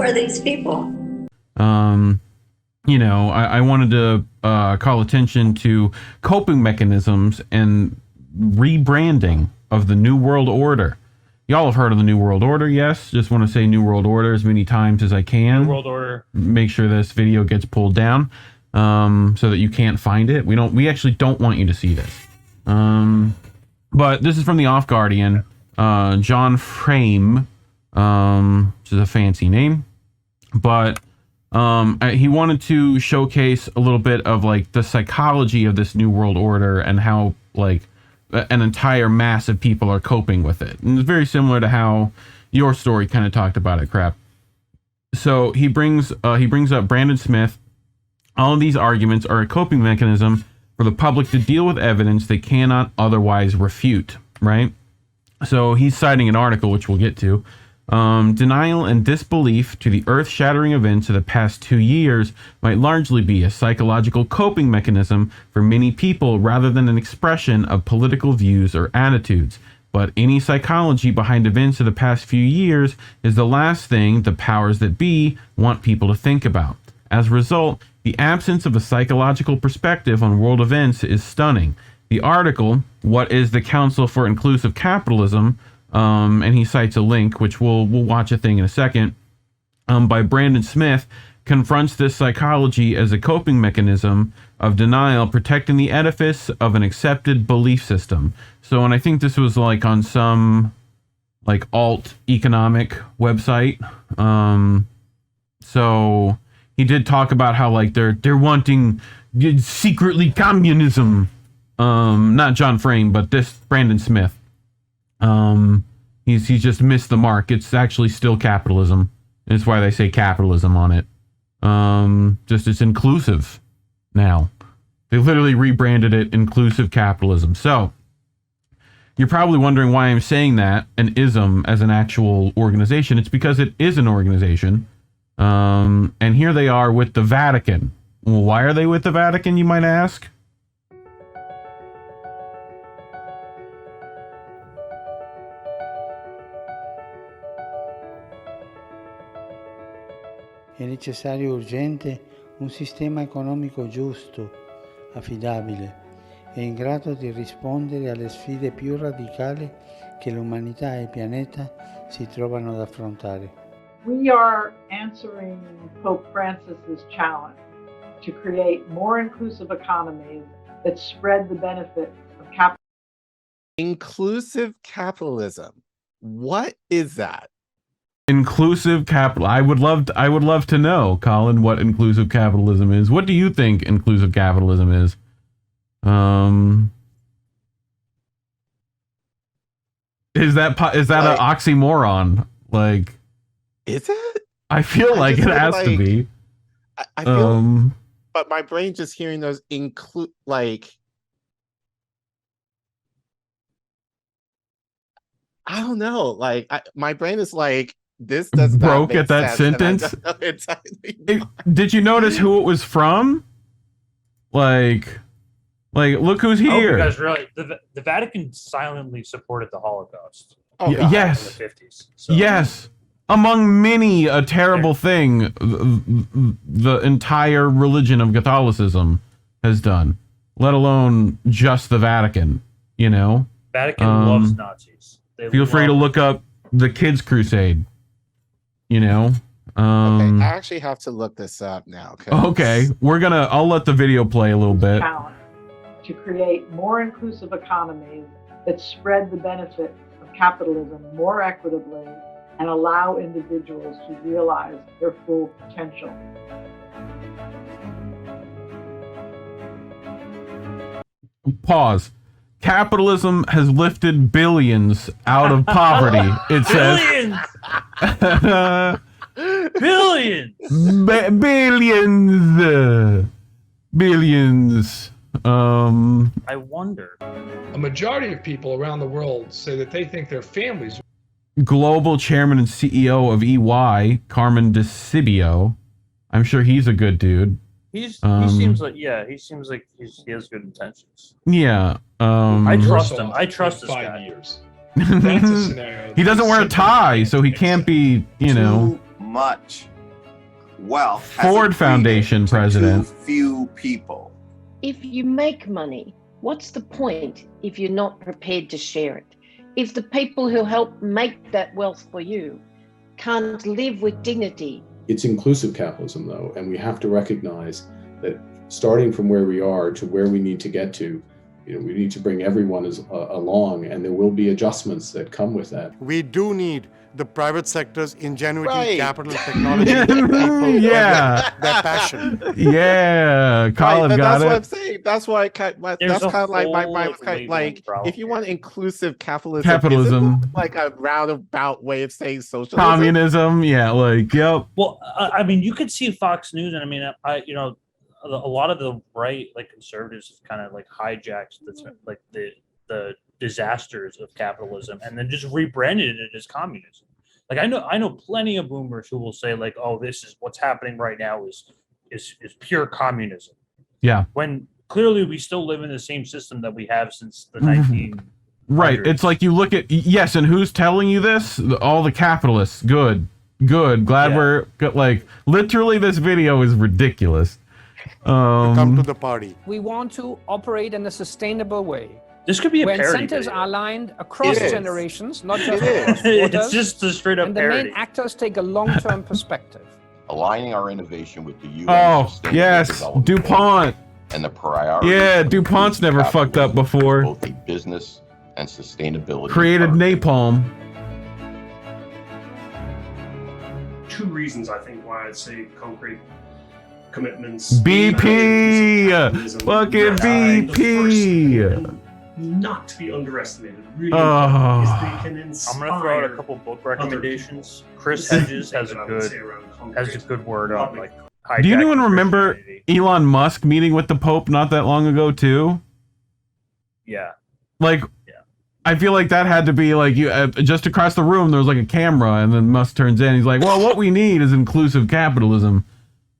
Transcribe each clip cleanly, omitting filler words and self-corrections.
are these people? You know, I wanted to call attention to coping mechanisms and rebranding of the New World Order. Y'all have heard of the New World Order, yes? Just want to say New World Order as many times as I can. New World Order. Make sure this video gets pulled down so that you can't find it. We actually don't want you to see this. But this is from the Off Guardian. John Frame, which is a fancy name. But he wanted to showcase a little bit of like the psychology of this New World Order and how like an entire mass of people are coping with it. And it's very similar to how your story kind of talked about it, Crap. So he brings up Brandon Smith. All of these arguments are a coping mechanism for the public to deal with evidence they cannot otherwise refute, right? So he's citing an article, which we'll get to. Denial and disbelief to the earth-shattering events of the past 2 years might largely be a psychological coping mechanism for many people rather than an expression of political views or attitudes. But any psychology behind events of the past few years is the last thing the powers that be want people to think about. As a result, the absence of a psychological perspective on world events is stunning. The article, What is the Council for Inclusive Capitalism? And he cites a link, which we'll watch a thing in a second, by Brandon Smith, confronts this psychology as a coping mechanism of denial, protecting the edifice of an accepted belief system. So, and I think this was like on some like alt economic website. So he did talk about how like they're wanting secretly communism. Not John Frame, but this Brandon Smith. He's just missed the mark. It's actually still capitalism. That's why they say capitalism on it. Just it's inclusive now. They literally rebranded it inclusive capitalism. So you're probably wondering why I'm saying that an ism as an actual organization. It's because it is an organization. And here they are with the Vatican. Well, why are they with the Vatican, you might ask? È necessario urgente un sistema economico giusto, affidabile e in grado di rispondere alle sfide più radicali che l'umanità e il pianeta si trovano ad affrontare. We are answering Pope Francis's challenge to create more inclusive economies that spread the benefits of capitalism. Inclusive capitalism. What is that? Inclusive capital. I would love to know, Colin, what inclusive capitalism is. What do you think inclusive capitalism is? Is that an oxymoron? Like, is it? I feel like it has to be. I feel, but my brain just hearing those like, I don't know. Like, my brain is like, this does broke not make at that sense, sentence. Did you notice who it was from? Like look who's here. Because really, the Vatican silently supported the Holocaust. Yes. In the 50s. So. Yes. Among many a terrible thing the entire religion of Catholicism has done, let alone just the Vatican, you know? Vatican loves Nazis. Feel free to look up the Kids Crusade, you know? Okay, I actually have to look this up now. Okay, I'll let the video play a little bit. Challenge to create more inclusive economies that spread the benefits of capitalism more equitably and allow individuals to realize their full potential. Pause. Capitalism has lifted billions out of poverty. It says billions. Billions. I wonder. A majority of people around the world say that they think their families. Global chairman and CEO of EY, Carmen DeCibio. I'm sure he's a good dude. He seems like he has good intentions. Yeah. I trust him. I trust this 5 guy. years. That's a scenario. He doesn't wear a tie, so he can't be, you know. Too much wealth has Ford accreted Foundation to president. too few people. If you make money, what's the point if you're not prepared to share it? If the people who help make that wealth for you can't live with dignity. It's inclusive capitalism, though, and we have to recognize that starting from where we are to where we need to get to, we need to bring everyone along, and there will be adjustments that come with that. We do need the private sector's ingenuity, Right. capital, technology, people, Yeah. their passion. Yeah, Collin Right, but got that's what I'm it. saying. That's why that's a kind of like my whole, mind like, was kind of labeling like, problem if you here. want inclusive capitalism, Capitalism. isn't it like a roundabout way of saying socialism? Communism, yeah, like, yep. Well, I mean, you could see Fox News, and I mean, a lot of the right, like conservatives, have kind of like hijacked the disasters of capitalism and then just rebranded it as communism. Like I know plenty of boomers who will say like, "Oh, this is what's happening right now is pure communism." Yeah. When clearly we still live in the same system that we have since the 19. Right. It's like you look at, yes, and who's telling you this? All the capitalists. Good. Glad we're good. Like, literally, this video is ridiculous. Come to the party. We want to operate in a sustainable way. This could be a where parody incentives video. are aligned across It is. generations, not just It across is. borders, It's just a straight up and the parody. main actors take a long-term perspective. Aligning our innovation with the UN Oh, Sustainable yes, Development DuPont. Goals and the priorities. Yeah, of DuPont's never capitalism fucked up is before. Both a business and sustainability. Created partnership. napalm. Two reasons I think why I'd say concrete commitments. BP! Fucking BP! Not to be underestimated. Really Oh. important, is they can I'm gonna throw out a inspire couple book other recommendations. people. Chris This is the Hedges thing has that a I would say good around has a concrete. good word on like. Do you anyone hijacking remember Christianity. Elon Musk meeting with the Pope not that long ago, too? Yeah. Like, I feel like that had to be like you just across the room. There was like a camera, and then Musk turns in. He's like, "Well, what we need is inclusive capitalism."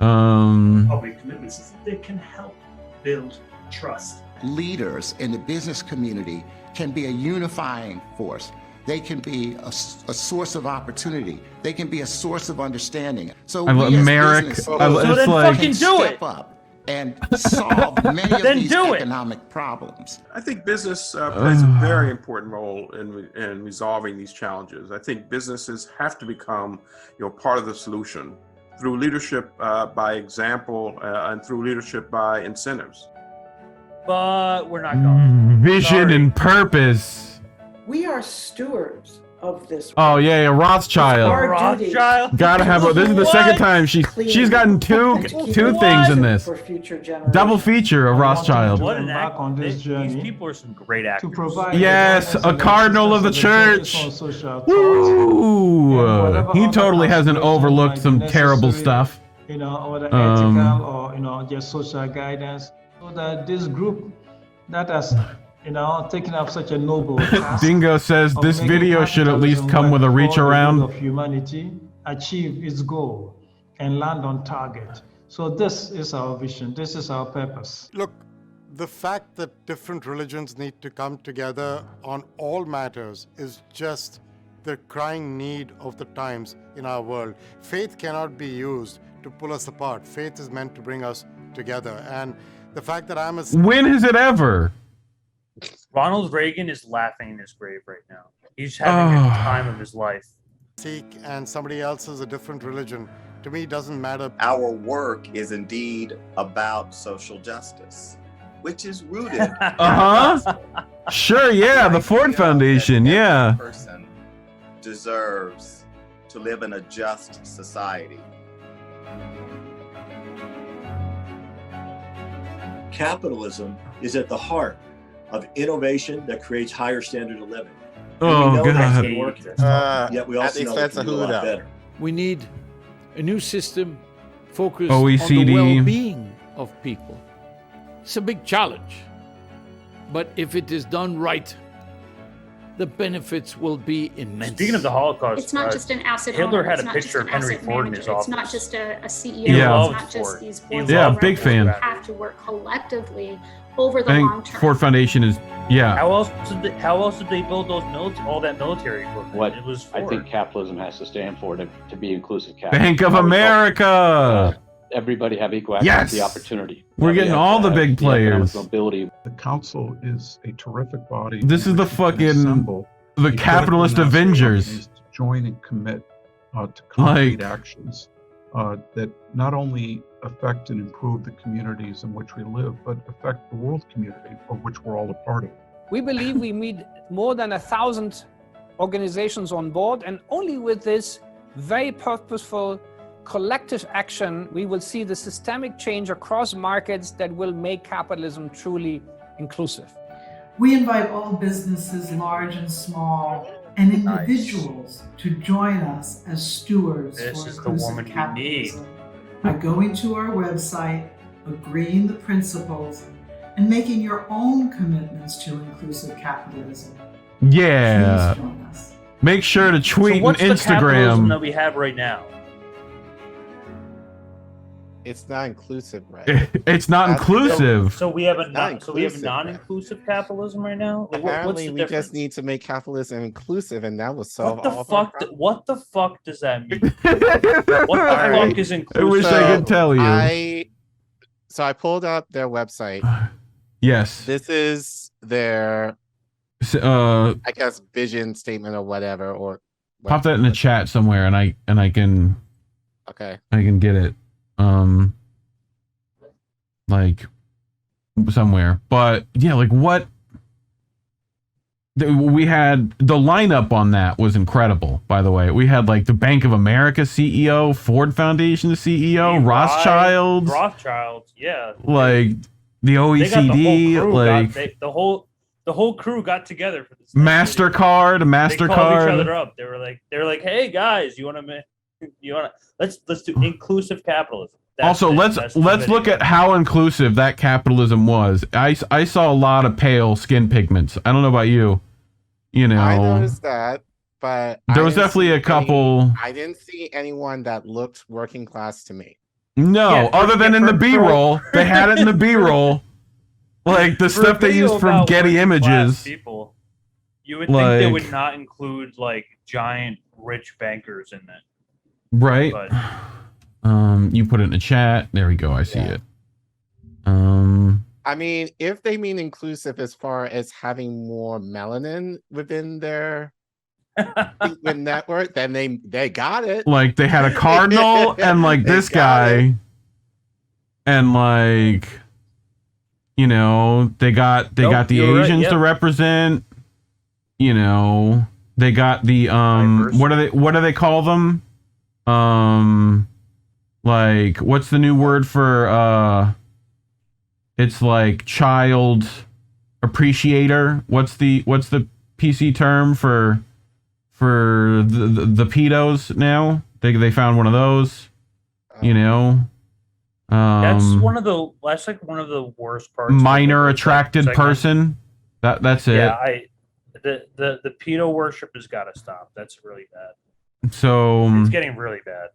Public commitments is they can help build trust. Leaders in the business community can be a unifying force. They can be a source of opportunity. They can be a source of understanding. So I we love as Merrick. business I lo- leaders it's then like- fucking can do step it. up and solve many of Then these do it. economic problems. I think business plays a very important role in resolving these challenges. I think businesses have to become, part of the solution through leadership by example and through leadership by incentives. But we're not going. Vision and purpose. We are stewards of this. Oh yeah, Rothschild. Our duty. Gotta have. This is the second time she's gotten two things in this. For future generations. Double feature of Rothschild. What an act. These people are some great actors. Yes, a cardinal of the church. Woo! He totally hasn't overlooked some terrible stuff. Or ethical or just social guidance. So that this group that has taken up such a noble task. Dingo says of this making video should at least capitalism come with a work reach for the good around. of humanity, achieve its goal, and land on target. So this is our vision. This is our purpose. Look, the fact that different religions need to come together on all matters is just the crying need of the times in our world. Faith cannot be used to pull us apart. Faith is meant to bring us together. And the fact that I'm a... When has it ever? Ronald Reagan is laughing in his grave right now. He's having a time of his life. Sikh and somebody else is a different religion, to me doesn't matter. Our work is indeed about social justice, which is rooted in the gospel. Sure, yeah, the Ford Foundation, yeah. Person deserves to live in a just society. Capitalism is at the heart of innovation that creates higher standard of living. Oh, we know that's God. been working. Yet we at also the know it expense can of do a who, lot though? better. We need a new system focused on OECD. the well-being of people. It's a big challenge, but if it is done right, the benefits will be immense. Speaking of the Holocaust, It's not just an asset Hitler owner, had it's a not picture just of Henry asset Ford in manager, his office. It's not just a CEO. Yeah. It's not just these boards Yeah, of big fan. directors have to work collectively over the I long think term. Ford Foundation is How else did they build those all that military equipment? What It was I Ford. think capitalism has to stand for to be inclusive capitalism. Bank of America. Everybody have equal access Yes! to the opportunity. We're getting all the big players. Mobility. The council is a terrific body. This is the fucking the capitalist Avengers. To join and commit to concrete Like- actions that not only affect and improve the communities in which we live, but affect the world community of which we're all a part of. We believe we need more than 1,000 organizations on board, and only with this very purposeful collective action, we will see the systemic change across markets that will make capitalism truly inclusive. We invite all businesses, large and small, and individuals to join us as stewards This for is the woman inclusive we capitalism by going to our website, agreeing the principles, and making your own commitments to inclusive capitalism. Yeah. Please join us. Make sure to tweet So what's and the capitalism Instagram. that we have right now? It's not inclusive, right? It's not inclusive. So we have a not inclusive, non-inclusive capitalism right now. Like, what's Apparently, the we difference? just need to make capitalism inclusive, and that will solve What the all of our fuck? What the fuck does that mean? What the fuck is inclusive? I wish I could tell you. So I pulled up their website. Yes. This is their, I guess, vision statement or whatever. Or pop that in the chat somewhere, and I can. Okay. I can get it. Like somewhere, but yeah, like what? We had the lineup on that was incredible. By the way, we had like the Bank of America CEO, Ford Foundation CEO, Rothschilds, yeah. like the OECD, The whole crew got together for this. Mastercard, They called each other up. They were like, "Hey guys, let's do inclusive capitalism." That's Also, it. let's That's the look video. at how inclusive that capitalism was. I saw a lot of pale skin pigments. I don't know about you. You know, I noticed that, but there was definitely a couple. I didn't see anyone that looked working class to me. No, other than in the B-roll, they had it in the B-roll, like the For stuff a they video used from about Getty working class Images. People, you would think they Like- would not include like giant rich bankers in that. Right. But You put it in the chat. There we go. I see it. I mean, if they mean inclusive as far as having more melanin within their treatment network, then they got it. Like they had a cardinal and like They this got guy, and like, you know, they got the you're right, Asians yep. to represent. You know, they got the what do they call them? Like what's the new word for it's like child appreciator. What's the PC term for the pedos now? They found one of those. You know, that's one of the worst parts. minor of the attracted segment. person. That's it. Yeah, the pedo worship has got to stop. That's really bad. So It's getting really bad.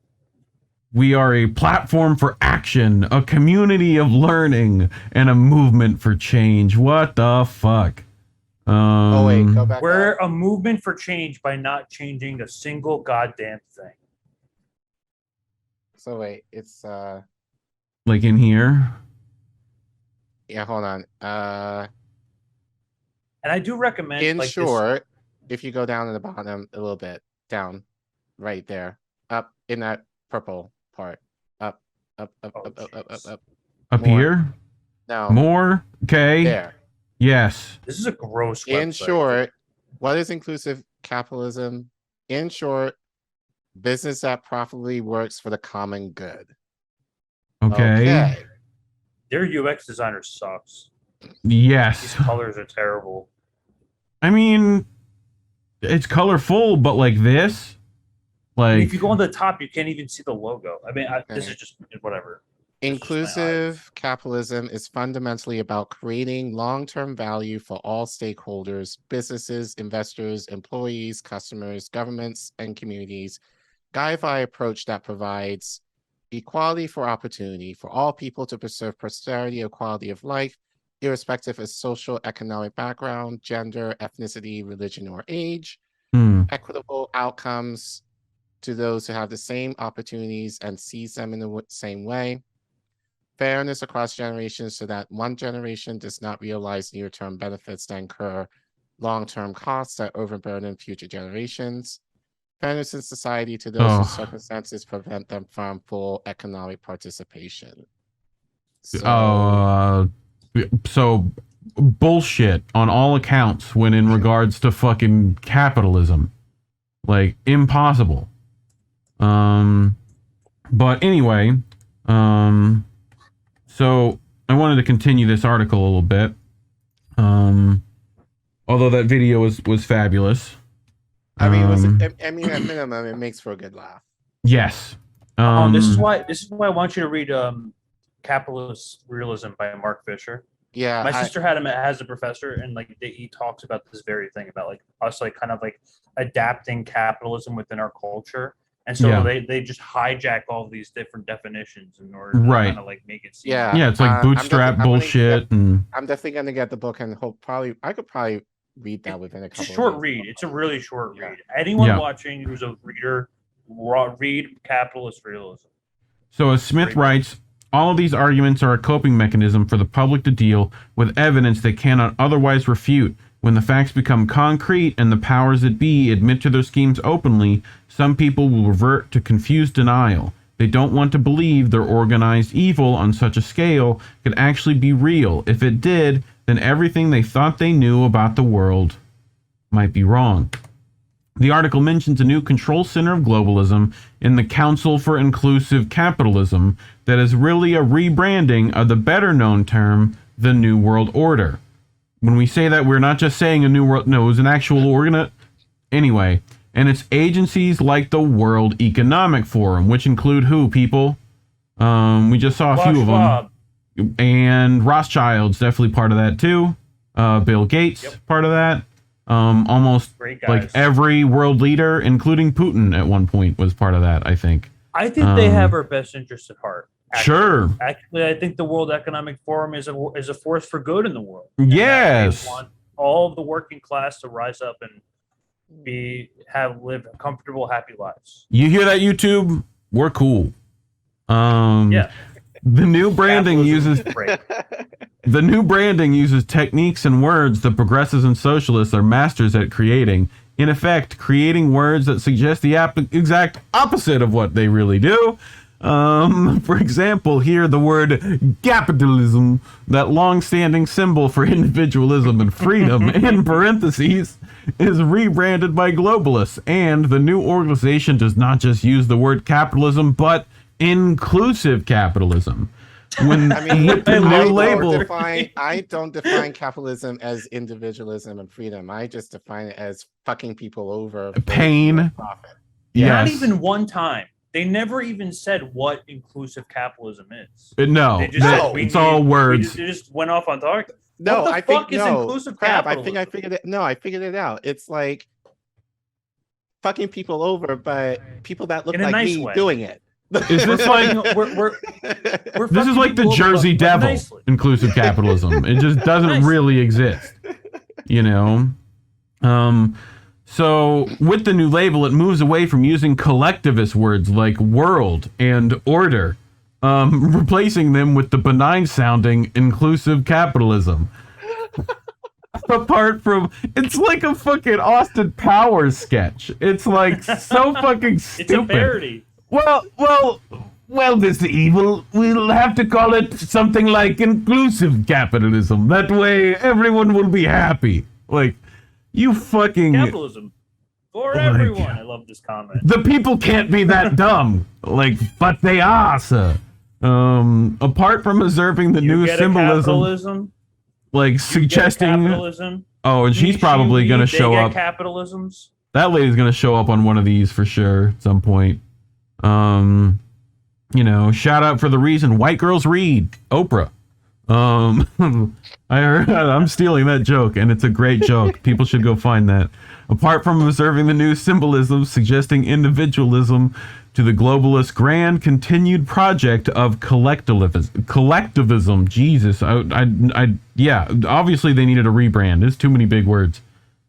we are a platform for action, a community of learning, and a movement for change. What the fuck? Go back. We're a movement for change by not changing a single goddamn thing. So wait, it's like in here. yeah, hold on. And I do recommend In like short, if you go down to the bottom a little bit, down, right there, up in that purple part, up. Up More. here? No. More? Okay. There. Yes. This is a gross In website. short, what is inclusive capitalism? In short, business that profitably works for the common good. Okay. Their UX designer sucks. Yes. These colors are terrible. I mean, it's colorful, but like this, like If you go on the top, you can't even see the logo. I mean, this is just whatever. Inclusive capitalism is fundamentally about creating long-term value for all stakeholders, businesses, investors, employees, customers, governments, and communities, guided by an approach that provides equality for opportunity for all people to preserve prosperity and quality of life, irrespective of social, economic background, gender, ethnicity, religion, or age, equitable outcomes to those who have the same opportunities and sees them in the same way, fairness across generations so that one generation does not realize near-term benefits that incur long-term costs that overburden future generations, fairness in society to those whose circumstances prevent them from full economic participation. So bullshit on all accounts when in regards to fucking capitalism. Like, impossible. But anyway, so I wanted to continue this article a little bit. Although that video was fabulous. I mean, at minimum, it makes for a good laugh. Yes. This is why I want you to read Capitalist Realism by Mark Fisher. Yeah, my sister has a professor, and like he talks about this very thing about like us like kind of like adapting capitalism within our culture, and so they just hijack all these different definitions in order to kind of like make it seem. Yeah, it's like bootstrap bullshit. I'm definitely gonna get the book and I could probably read that within a couple. It's a short read. It's a really short read. Anyone watching who's a reader, read Capitalist Realism. So as Smith writes, all of these arguments are a coping mechanism for the public to deal with evidence they cannot otherwise refute. When the facts become concrete and the powers that be admit to their schemes openly, some people will revert to confused denial. They don't want to believe their organized evil on such a scale could actually be real. If it did, then everything they thought they knew about the world might be wrong. The article mentions a new control center of globalism in the Council for Inclusive Capitalism that is really a rebranding of the better-known term, the New World Order. When we say that, we're not just saying a new world, no, it was an actual anyway, and it's agencies like the World Economic Forum, which include who, people? We just saw a few of them. And Rothschild's definitely part of that too. Bill Gates, part of that. Almost like every world leader, including Putin at one point, was part of that, I think. I think they have our best interests at heart. Sure. Actually, I think the World Economic Forum is a force for good in the world. Yes. They want all of the working class to rise up and live comfortable, happy lives. You hear that, YouTube? We're cool. The new branding uses techniques and words the progressives and socialists are masters at creating. In effect, creating words that suggest the exact opposite of what they really do. For example, here the word capitalism, that long-standing symbol for individualism and freedom, in parentheses, is rebranded by globalists, and the new organization does not just use the word capitalism, but inclusive capitalism. When with the new label, I don't define capitalism as individualism and freedom. I just define it as fucking people over. Pain. Not even one time. They never even said what inclusive capitalism is. No, it's all words. They just went off on talk. No, what the I fuck think is no. inclusive Crap, capitalism? I think I figured it. No, I figured it out. It's like fucking people over, but people that look In a like nice me way. doing it. Is this like this is like the Jersey Devil inclusive capitalism? It just doesn't really exist, you know. So with the new label, it moves away from using collectivist words like world and order, replacing them with the benign-sounding inclusive capitalism. Apart from, it's like a fucking Austin Powers sketch. It's like so fucking stupid. It's a parody. Well, this evil, we'll have to call it something like inclusive capitalism. That way everyone will be happy. Like, you fucking... Capitalism. For everyone. I love this comment. The people can't be that dumb. Like, but they are, sir. Apart from observing the new symbolism... Like, suggesting... Capitalism. Oh, and she's probably going to show up... capitalisms. That lady's going to show up on one of these for sure at some point. You know, shout out for the reason white girls read Oprah. I'm stealing that joke, and it's a great joke. People should go find that. Apart from observing the new symbolism suggesting individualism to the globalist grand continued project of collectivism. Jesus, yeah, obviously they needed a rebrand. There's too many big words.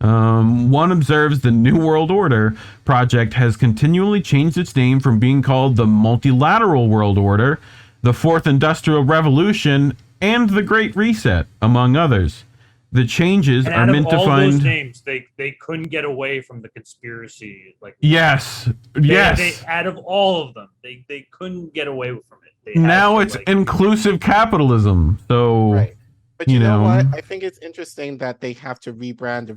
One observes the New World Order project has continually changed its name from being called the Multilateral World Order, the Fourth Industrial Revolution, and the Great Reset, among others. The changes And are out of meant to all find. those names, they couldn't get away from the conspiracy. Like Yes, yes. Out of all of them, they couldn't get away from it. They had Now to, it's like, inclusive capitalism. So, Right. But you know what? I think it's interesting that they have to rebrand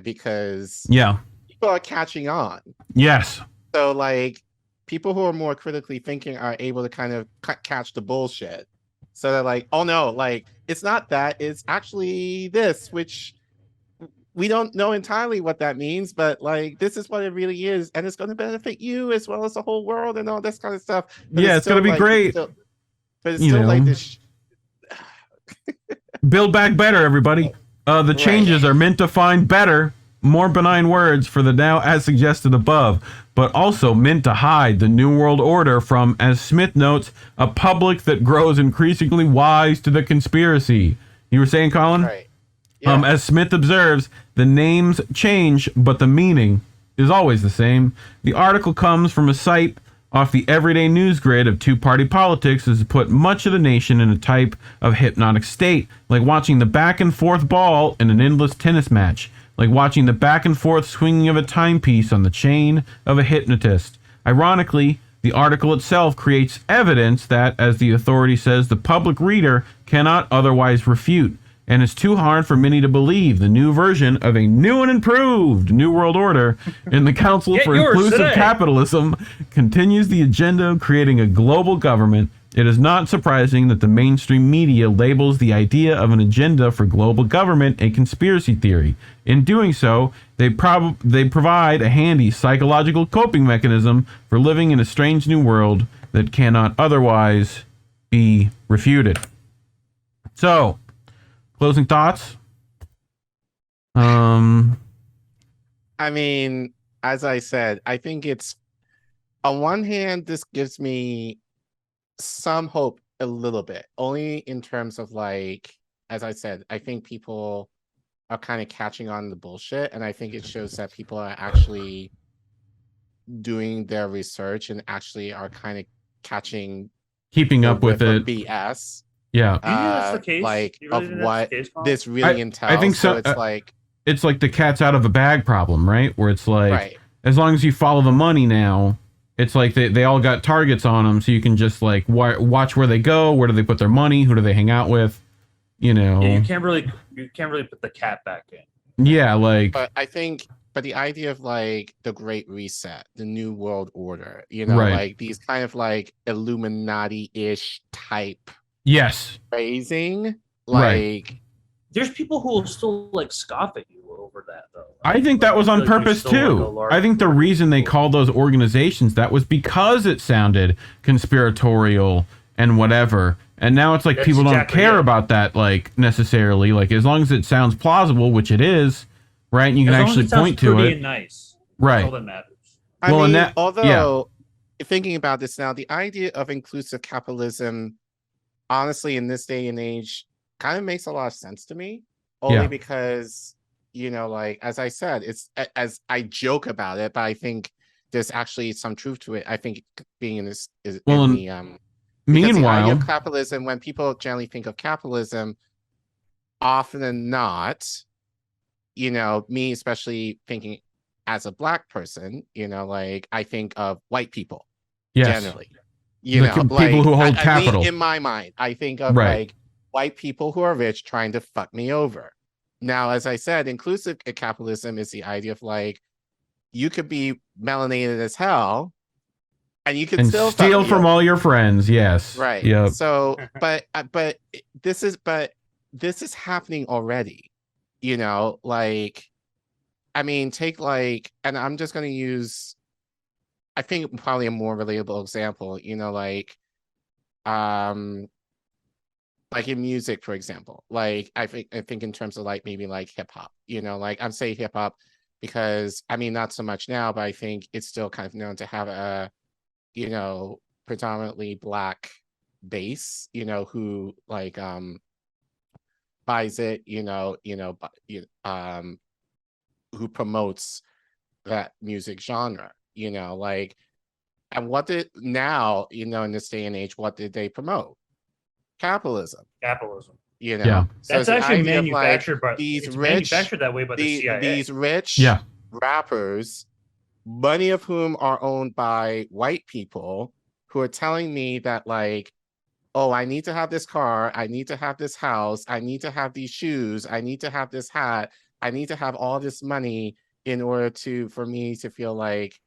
because yeah, people are catching on. yes, So like people who are more critically thinking are able to kind of catch the bullshit. So they're like, oh no, like it's not that, it's actually this, which we don't know entirely what that means, but like this is what it really is, and it's going to benefit you as well as the whole world and all this kind of stuff. But yeah, it's gonna be like, great. but it's still like this. Build back better, everybody. The changes are meant to find better, more benign words for the now as suggested above, but also meant to hide the New World Order from, as Smith notes, a public that grows increasingly wise to the conspiracy. You were saying, Colin? Right. As Smith observes, the names change, but the meaning is always the same. The article comes from a site off the everyday news grid of two-party politics has put much of the nation in a type of hypnotic state, like watching the back-and-forth ball in an endless tennis match, like watching the back-and-forth swinging of a timepiece on the chain of a hypnotist. Ironically, the article itself creates evidence that, as the authority says, the public reader cannot otherwise refute, and it's too hard for many to believe the new version of a new and improved New World Order in the Council for Inclusive Capitalism continues the agenda of creating a global government. It is not surprising that the mainstream media labels the idea of an agenda for global government a conspiracy theory. In doing so, they provide a handy psychological coping mechanism for living in a strange new world that cannot otherwise be refuted. So, closing thoughts? I mean, as I said, I think it's, on one hand, this gives me some hope a little bit, only in terms of like, as I said, I think people are kind of catching on the bullshit, and I think it shows that people are actually doing their research and actually are kind of keeping up with it. BS. Yeah. that's the case? Like You really of think that's what the case, Colin? this really entails. I think so. It's like the cat's out of a bag problem, right? Where it's like, as long as you follow the money now, it's like they all got targets on them, so you can just like watch where they go, where do they put their money, who do they hang out with, you know. Yeah, you can't really put the cat back in. Yeah, like. But I think, the idea of like the Great Reset, the New World Order, you know, like these kind of like Illuminati-ish type. Yes. Phrasing, like. There's people who will still like scoff at you over that though. I think that was on purpose too. I think the reason they called those organizations that was because it sounded conspiratorial and whatever. And now it's like people don't care about that like necessarily. Like as long as it sounds plausible, which it is, right? And you can actually point to it. And nice. Right. That's all that matters. I mean, although thinking about this now, the idea of inclusive capitalism, honestly, in this day and age, kind of makes a lot of sense to me. Only because, you know, like as I said, it's as I joke about it, but I think there's actually some truth to it. I think being in this is meanwhile, the idea of capitalism, when people generally think of capitalism, often than not, you know, me especially thinking as a Black person, you know, like I think of white people generally. You know, people like, who hold capital. in my mind, I think of like white people who are rich trying to fuck me over. Now, as I said, inclusive capitalism is the idea of like, you could be melanated as hell and you can still steal from all your friends. Yes. Right. Yep. So, but this is happening already, you know, like, I mean, take like, and I'm just going to use I think probably a more relatable example, like in music, for example, like I think in terms of like maybe like hip hop, like I'm saying hip hop because I mean, not so much now, but I think it's still kind of known to have a, predominantly Black base, who like buys it, who promotes that music genre, like, and what did now, in this day and age, what did they promote? Capitalism. Yeah. So That's actually manufactured, like, but it's manufactured that way by the CIA. These rich rappers, many of whom are owned by white people, who are telling me that like, oh, I need to have this car, I need to have this house, I need to have these shoes, I need to have this hat, I need to have all this money in order for me to feel like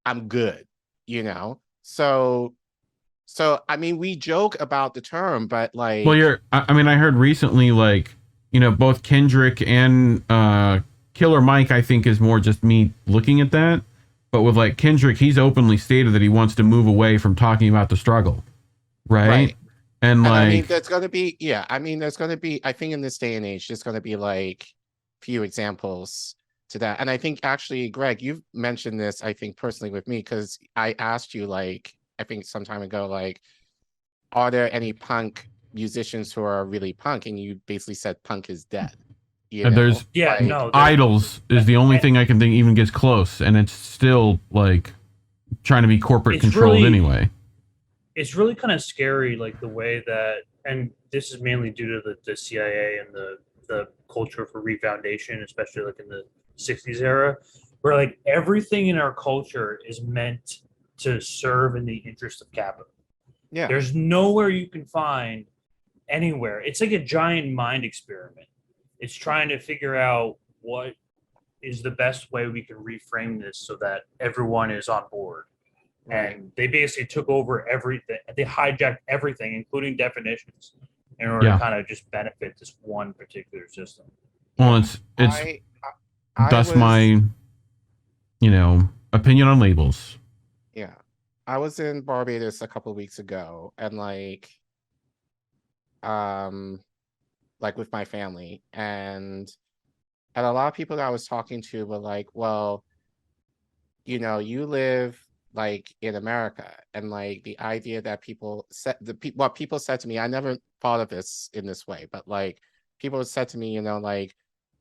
I'm good, So I mean, we joke about the term, but like, well, I mean, I heard recently, like, both Kendrick and Killer Mike, I think, is more just me looking at that. But with like Kendrick, he's openly stated that he wants to move away from talking about the struggle, right? And like, I mean, there's gonna be, I think in this day and age, there's gonna be like few examples to that. And I think actually, Greg, you've mentioned this, I think personally with me, because I asked you like, I think some time ago, like, are there any punk musicians who are really punk? And you basically said punk is dead. And there's Idols is the only thing I can think even gets close, and it's still like trying to be corporate controlled anyway. It's really kind of scary, like the way that, and this is mainly due to the CIA and the culture for refoundation, especially like in the 60s era, where like everything in our culture is meant to serve in the interest of capital. Yeah. There's nowhere you can find anywhere. It's like a giant mind experiment. It's trying to figure out what is the best way we can reframe this so that everyone is on board. Right. And they basically took over everything. They hijacked everything, including definitions, in order to kind of just benefit this one particular system. Well, that's my, opinion on labels. Yeah. I was in Barbados a couple of weeks ago, and like with my family, and a lot of people that I was talking to were like, well, you live like in America, and like the idea that what people said to me, I never thought of this in this way, but like people said to me, like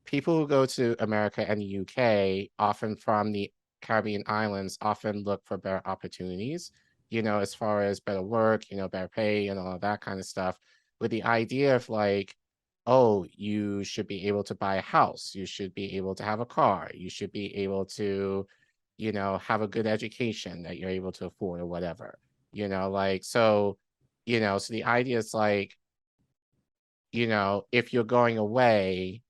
people who go to America and the UK, often from the Caribbean islands, often look for better opportunities, as far as better work, better pay and all of that kind of stuff, with the idea of like, oh, you should be able to buy a house, you should be able to have a car, you should be able to, have a good education that you're able to afford or whatever, like, so the idea is like, if you're going away,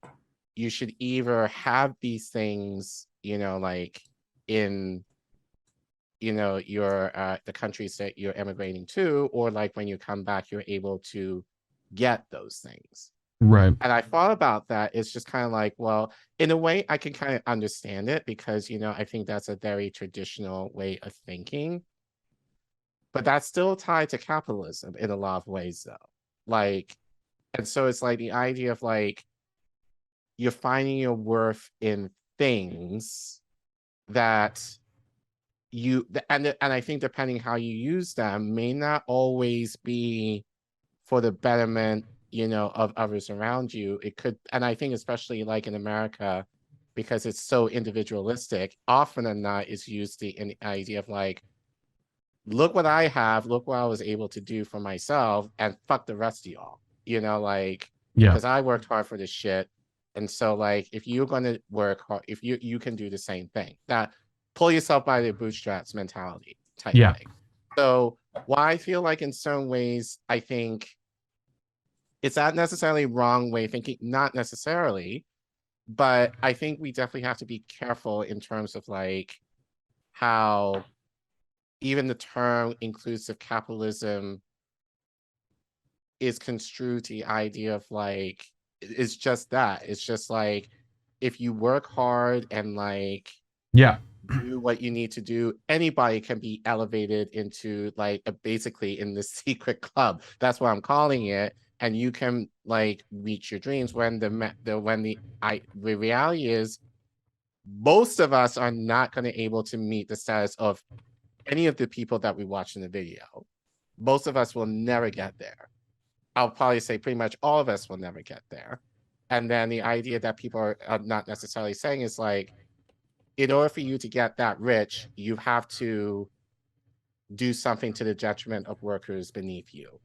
you should either have these things, like in, your the countries that you're emigrating to, or like when you come back, you're able to get those things. Right. And I thought about that. It's just kind of like, well, in a way, I can kind of understand it because, I think that's a very traditional way of thinking. But that's still tied to capitalism in a lot of ways, though. Like, and so it's like the idea of like, you're finding your worth in things that and I think depending how you use them may not always be for the betterment, of others around you. It could, and I think especially like in America, because it's so individualistic, often than not is used in the idea of like, look what I have, look what I was able to do for myself, and fuck the rest of y'all, like, because I worked hard for this shit. And so like, if you're going to work hard, if you can do the same thing, that pull yourself by the bootstraps mentality type thing. So why I feel like in certain ways, I think it's not necessarily wrong way of thinking, not necessarily, but I think we definitely have to be careful in terms of like how even the term inclusive capitalism is construed to the idea of like, it's just that. It's just like, if you work hard and like, do what you need to do. Anybody can be elevated into like basically in the secret club. That's what I'm calling it. And you can like reach your dreams when the reality is most of us are not going to able to meet the status of any of the people that we watch in the video. Most of us will never get there. I'll probably say pretty much all of us will never get there. And then the idea that people are not necessarily saying is like, in order for you to get that rich, you have to do something to the detriment of workers beneath you.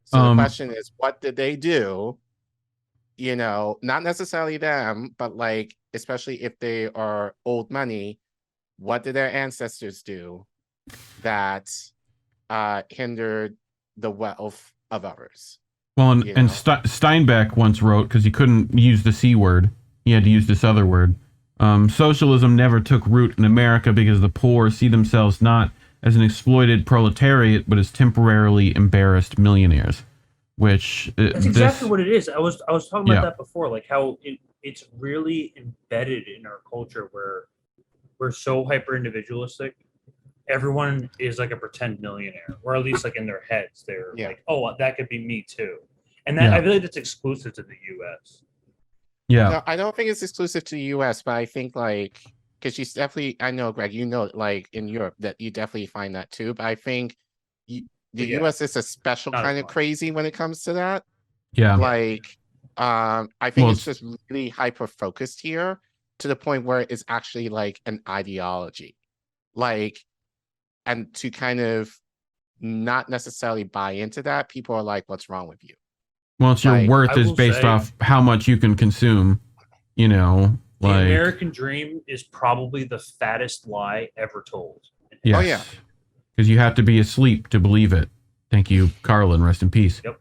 So the question is, what did they do? You know, not necessarily them, but like, especially if they are old money, what did their ancestors do that hindered the wealth of others? Well, and Steinbeck once wrote, because he couldn't use the C word, he had to use this other word. Socialism never took root in America because the poor see themselves not as an exploited proletariat, but as temporarily embarrassed millionaires. Which that's exactly what it is. I was talking about that before, like how it's really embedded in our culture where we're so hyper individualistic. Everyone is like a pretend millionaire, or at least like in their heads, they're like, "Oh, that could be me too," and that I feel like that's exclusive to the U.S. Yeah, no, I don't think it's exclusive to the U.S., but I think like because she's definitely, I know, Greg, you know, like in Europe that you definitely find that too. But I think the U.S. is a special kind of crazy when it comes to that. Yeah, like I think it's just really hyper focused here to the point where it's actually like an ideology, like. And to kind of not necessarily buy into that, people are like, what's wrong with you? Well, it's your worth is based off how much you can consume, you know. The American dream is probably the fattest lie ever told. Yes. Oh, yeah. Because you have to be asleep to believe it. Thank you, Carlin. Rest in peace. Yep.